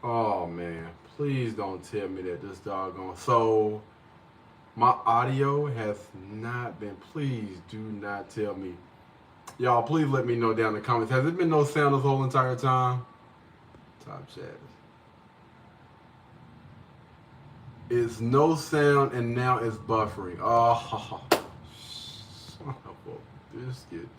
Oh man, please don't tell me that this doggone. So my audio has not been. Please do not tell me. Y'all, please let me know down in the comments. Has it been no sound this whole entire time? Top chat. It's no sound and now it's buffering. Oh, son of a biscuit.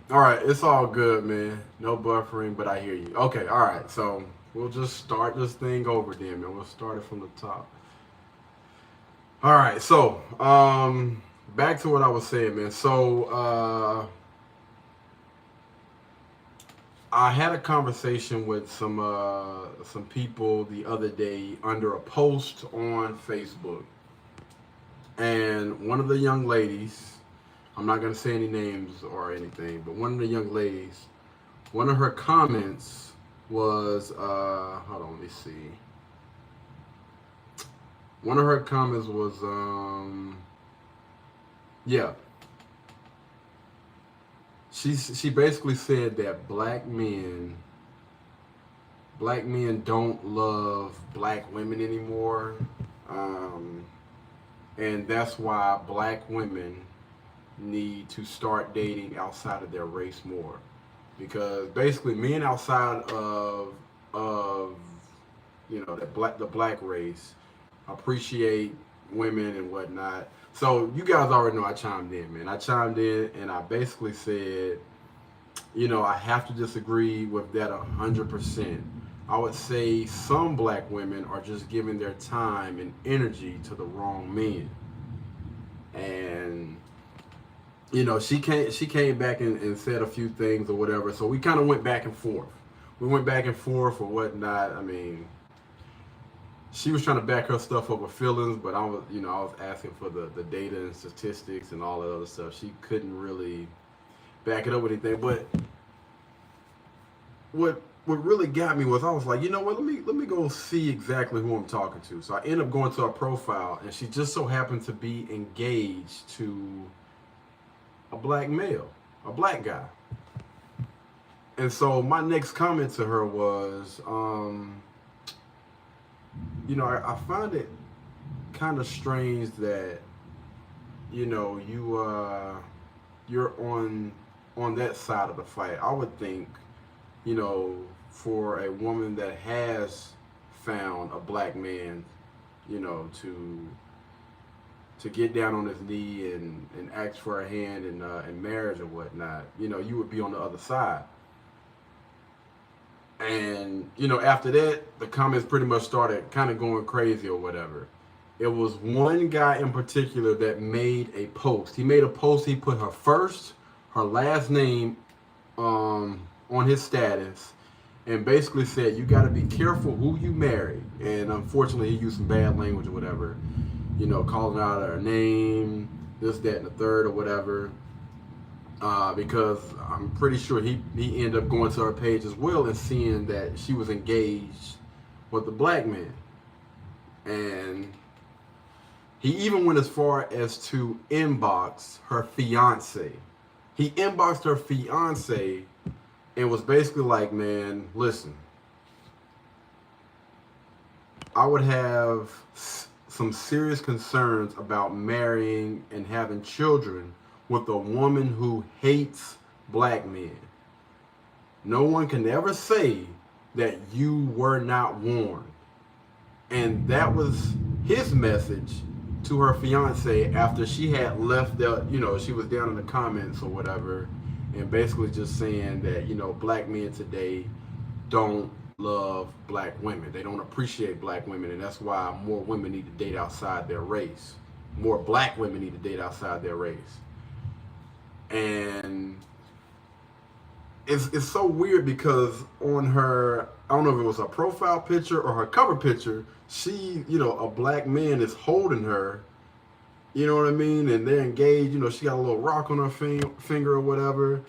All right, it's all good, man. No buffering, but I hear you. Okay, all right. So we'll just start this thing over then, man. We'll start it from the top. All right, so back to what I was saying, man. So I had a conversation with some people the other day under a post on Facebook, and one of the young ladies, I'm not gonna say any names or anything, but one of the young ladies, one of her comments was, hold on, let me see. One of her comments was, yeah, she basically said that black men don't love black women anymore, um, and that's why black women need to start dating outside of their race more, because basically men outside of the black race appreciate women and whatnot. So you guys already know I chimed in, man. I chimed in and I basically said, I have to disagree with that 100%. I would say some black women are just giving their time and energy to the wrong men. And she came back and said a few things or whatever. So we kind of went back and forth. We went back and forth or whatnot. I mean, she was trying to back her stuff up with feelings, but I was asking for the data and statistics and all that other stuff. She couldn't really back it up with anything. But what really got me was I was like, you know what? Let me go see exactly who I'm talking to. So I ended up going to her profile, and she just so happened to be engaged to a black male, a black guy. And so my next comment to her was, I find it kind of strange that you're on that side of the fight. I would think, for a woman that has found a black man, to get down on his knee and ask for a hand in marriage or whatnot, you would be on the other side. And after that, the comments pretty much started kind of going crazy or whatever. It was one guy in particular that made a post. He made a post. He put her first, her last name, on his status, and basically said, "You got to be careful who you marry." And unfortunately, he used some bad language or whatever. Calling out her name, this, that, and the third or whatever. Because I'm pretty sure he ended up going to her page as well and seeing that she was engaged with a black man. And he even went as far as to inbox her fiance. He inboxed her fiance and was basically like, man, listen, I would have some serious concerns about marrying and having children with a woman who hates black men. No one can ever say that you were not warned. And that was his message to her fiance after she had left she was down in the comments or whatever, and basically just saying that, black men today don't love black women. They don't appreciate black women, and that's why more women need to date outside their race. More black women need to date outside their race. And it's so weird because on her, I don't know if it was her profile picture or her cover picture, she, a black man is holding her, you know what I mean? And they're engaged, she got a little rock on her finger or whatever.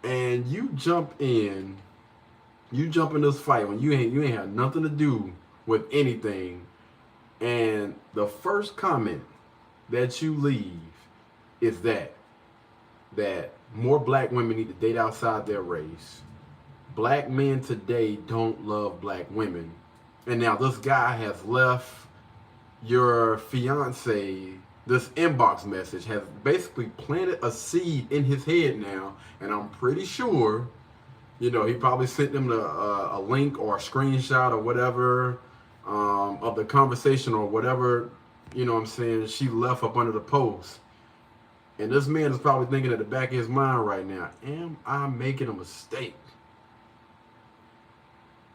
And you jump in this fight when you ain't had nothing to do with anything. And the first comment that you leave is that more black women need to date outside their race. black men today don't love black women. And now this guy has left your fiance this inbox message, has basically planted a seed in his head now. And I'm pretty sure, he probably sent them a link or a screenshot or whatever of the conversation or whatever, she left up under the post. And this man is probably thinking at the back of his mind right now, am I making a mistake?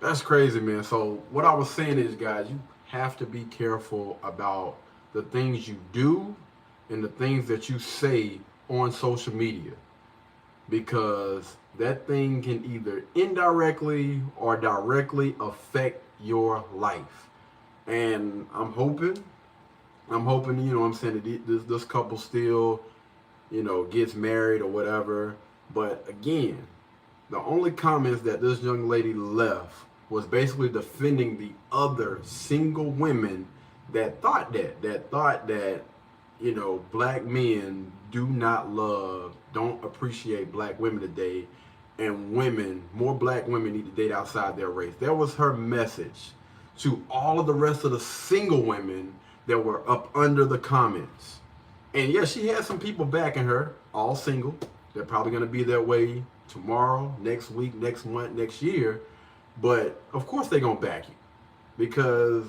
That's crazy, man. So what I was saying is, guys, you have to be careful about the things you do and the things that you say on social media, because that thing can either indirectly or directly affect your life. And I'm hoping, that this couple still, gets married or whatever. But again, the only comments that this young lady left was basically defending the other single women that thought that, black men don't appreciate black women today, and more black women need to date outside their race. That was her message to all of the rest of the single women that were up under the comments. And yeah, she had some people backing her, all single. They're probably going to be that way tomorrow, next week, next month, next year. But of course they're going to back you, because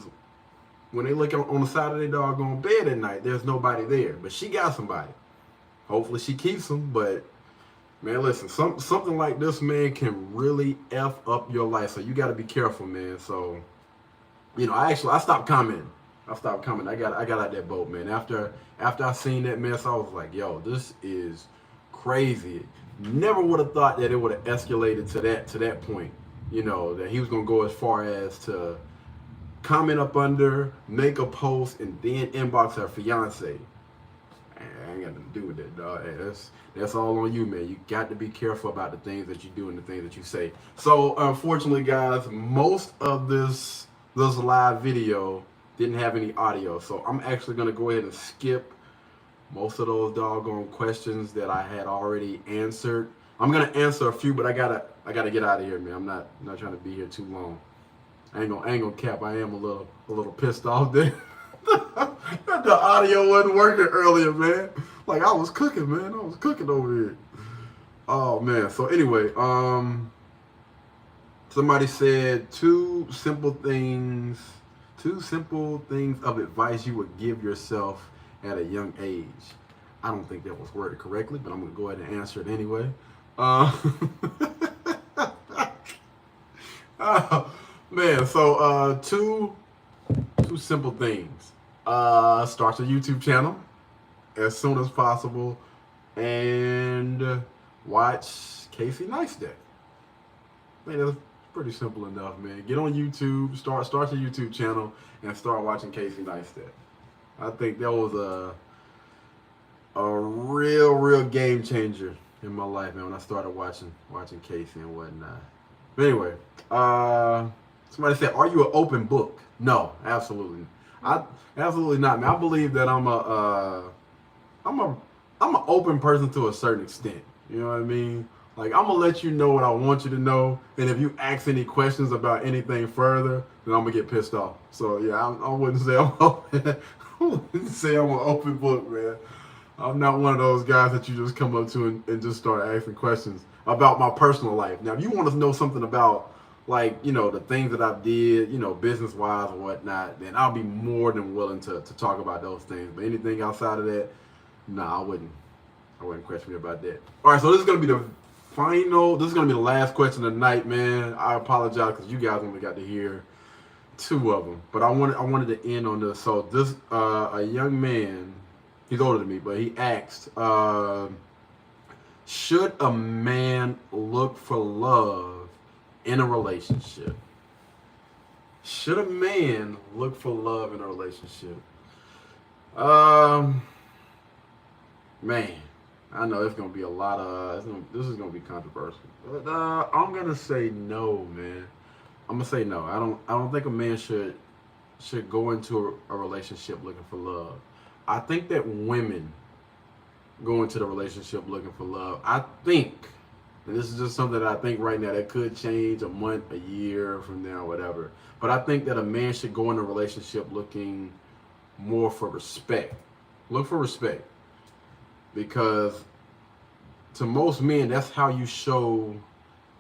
when they look on the side of their doggone bed at night, there's nobody there. But she got somebody. Hopefully she keeps them. But man, listen, something like this, man, can really F up your life. So you got to be careful, man. So, I stopped commenting. I got out that boat, man. After I seen that mess, I was like, yo, this is crazy. Never would have thought that it would have escalated to that point. That he was gonna go as far as to comment up under, make a post, and then inbox her fiance. I ain't got nothing to do with that, dog. Hey, that's all on you, man. You got to be careful about the things that you do and the things that you say. So unfortunately, guys, most of this live video didn't have any audio, so I'm actually gonna go ahead and skip most of those doggone questions that I had already answered. I'm gonna answer a few, but I gotta get out of here, man. I'm not trying to be here too long. I ain't gonna cap. I am a little pissed off there. The audio wasn't working earlier, man. Like I was cooking, man. I was cooking over here. Oh man. So anyway, somebody said two simple things of advice you would give yourself at a young age. I don't think that was worded correctly, but I'm gonna go ahead and answer it anyway. Man, so two simple things. Start your YouTube channel as soon as possible and watch Casey Neistat. Man, that's pretty simple enough, man. Get on YouTube, start your YouTube channel and start watching Casey Neistat. I think that was a real game changer in my life, man, when I started watching Casey and whatnot. But anyway, somebody said, "Are you an open book?" No, absolutely. Absolutely not, man. I believe that I'm an open person to a certain extent. You know what I mean? Like, I'm gonna let you know what I want you to know, and if you ask any questions about anything further, then I'm gonna get pissed off. So yeah, I wouldn't say I'm open. I wouldn't say I'm an open book, man. I'm not one of those guys that you just come up to and just start asking questions about my personal life. Now, if you want to know something about, like, the things that I did, business-wise or whatnot, then I'll be more than willing to talk about those things. But anything outside of that, nah, I wouldn't question me about that. All right, so this is going to be the last question of the night, man. I apologize because you guys only got to hear two of them. But I wanted to end on this. So this, a young man, he's older than me, but he asked, should a man look for love in a relationship? Should a man look for love in a relationship? Man, I know it's gonna be a lot of. This is gonna be controversial, but I'm gonna say no, man. I'm gonna say no. I don't think a man should go into a relationship looking for love. I think that women go into the relationship looking for love. I think And this is just something that I think right now that could change a month, a year from now, whatever. But I think that a man should go in a relationship looking more for respect. Look for respect. Because to most men, that's how you show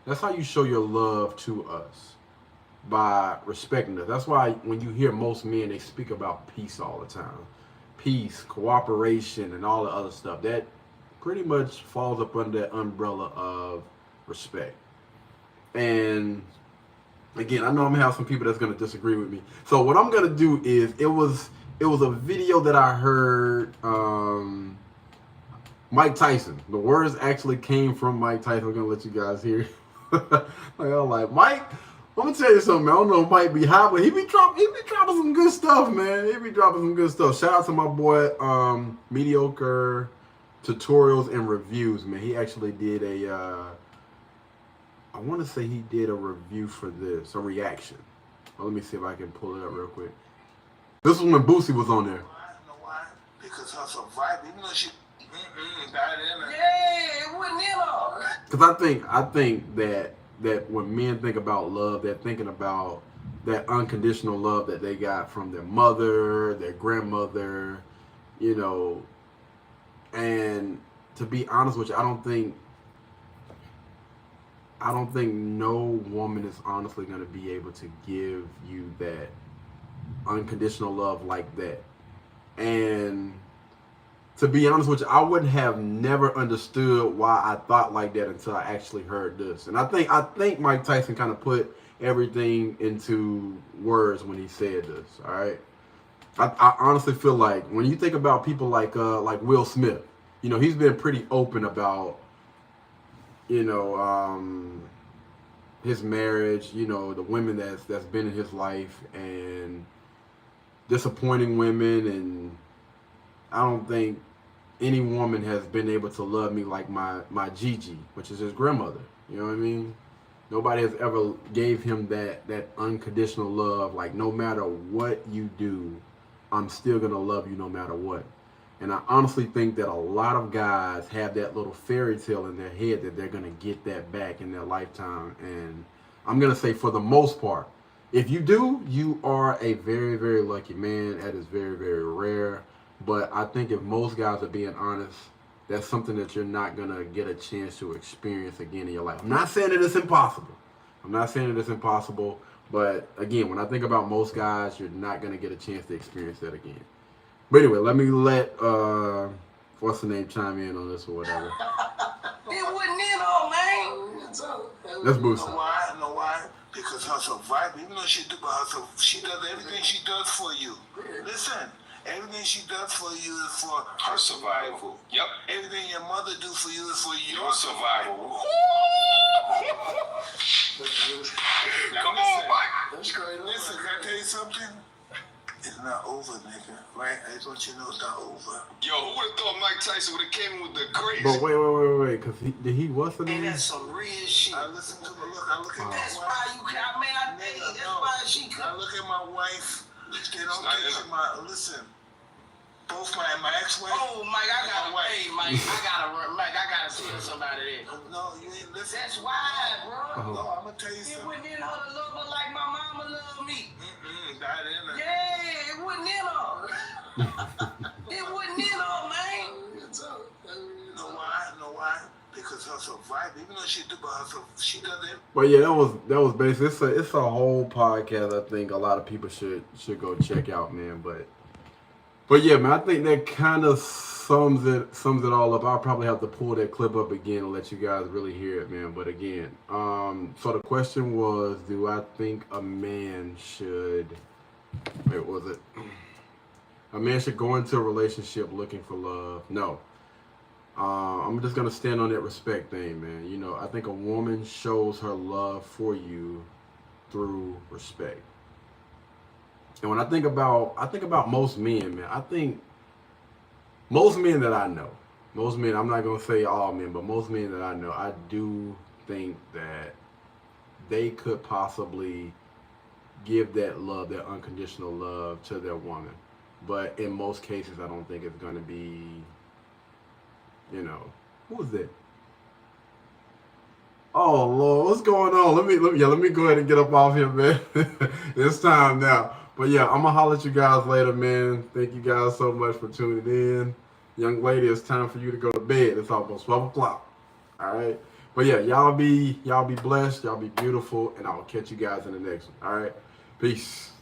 your love to us, by respecting us. That's why when you hear most men, they speak about peace all the time. Peace, cooperation, and all the other stuff. That pretty much falls up under that umbrella of respect. And again, I know I'm gonna have some people that's gonna disagree with me. So what I'm gonna do is it was a video that I heard Mike Tyson. The words actually came from Mike Tyson. I'm gonna let you guys hear. I'm like, Mike, I'm gonna tell you something, man. I don't know, Mike be hot, but he be dropping some good stuff, man. He be dropping some good stuff. Shout out to my boy, Mediocre Tutorials and Reviews, man. He actually did I want to say he did a review for this, a reaction. Well, let me see if I can pull it up real quick. This was when Boosie was on there. Why? Because her survivor, even though she died in it. Yeah, it wasn't in her. Because I think that when men think about love, they're thinking about that unconditional love that they got from their mother, their grandmother, you know. And to be honest with you, I don't think no woman is honestly going to be able to give you that unconditional love like that. And to be honest with you, I wouldn't have never understood why I thought like that until I actually heard this. And I think Mike Tyson kind of put everything into words when he said this. All right. I honestly feel like when you think about people like Will Smith, you know, he's been pretty open about, you know, his marriage, you know, the women that's been in his life and disappointing women. And I don't think any woman has been able to love me like my Gigi, which is his grandmother. You know what I mean? Nobody has ever gave him that unconditional love. Like, no matter what you do, I'm still gonna love you no matter what. And I honestly think that a lot of guys have that little fairy tale in their head that they're gonna get that back in their lifetime. And I'm gonna say, for the most part, if you do, you are a very, very lucky man. That is very, very rare. But I think if most guys are being honest, that's something that you're not going to get a chance to experience again in your life. I'm not saying that it's impossible. But again, when I think about most guys, you're not going to get a chance to experience that again. But anyway, let me let, what's the name, chime in on this or whatever. It wasn't in her, man. Let's boost it. Know why? Because her survivor, even though she does everything she does for you. Listen. Everything she does for you is for her survival. Yep. Everything your mother do for you is for your survival. Come on, Mike. That's great. Listen, can I tell you something? It's not over, nigga. Right? I just want you to know it's not over. Yo, who would have thought Mike Tyson would have came in with the crazy? But wait, because did what's the name? Hey, that's some real shit. I listen to my look. I look at my That's wife. why you got, man. That's why she I look at my wife. They don't get my listen. Both my ex-wife. Oh, Mike, I gotta tell somebody that. No, you ain't listen. That's why, bro. No, I'm gonna tell you It something. wasn't in her to love her like my mama loved me. Died in her. Yeah, it wasn't in her. It wasn't in her, man. Know why? Because her survivor, even though she does it. But yeah, that was basically it's a whole podcast. I think a lot of people should go check out, man. But yeah, man, I think that kind of sums it all up. I'll probably have to pull that clip up again and let you guys really hear it, man. But again, so the question was, do I think a man should? Wait, was it? A man should go into a relationship looking for love? No. I'm just gonna stand on that respect thing, man. You know, I think a woman shows her love for you through respect. And when I think about most men, man, I think most men that I know, I'm not gonna say all men, but most men that I know, I do think that they could possibly give that love, that unconditional love to their woman. But in most cases, I don't think it's gonna be, you know, who is that? Oh Lord, what's going on? Let me go ahead and get up off here, man. It's time now. But yeah, I'm gonna holler at you guys later, man. Thank you guys so much for tuning in. Young lady, it's time for you to go to bed. It's almost 12 o'clock. All right. But yeah, y'all be blessed, y'all be beautiful, and I'll catch you guys in the next one. All right. Peace.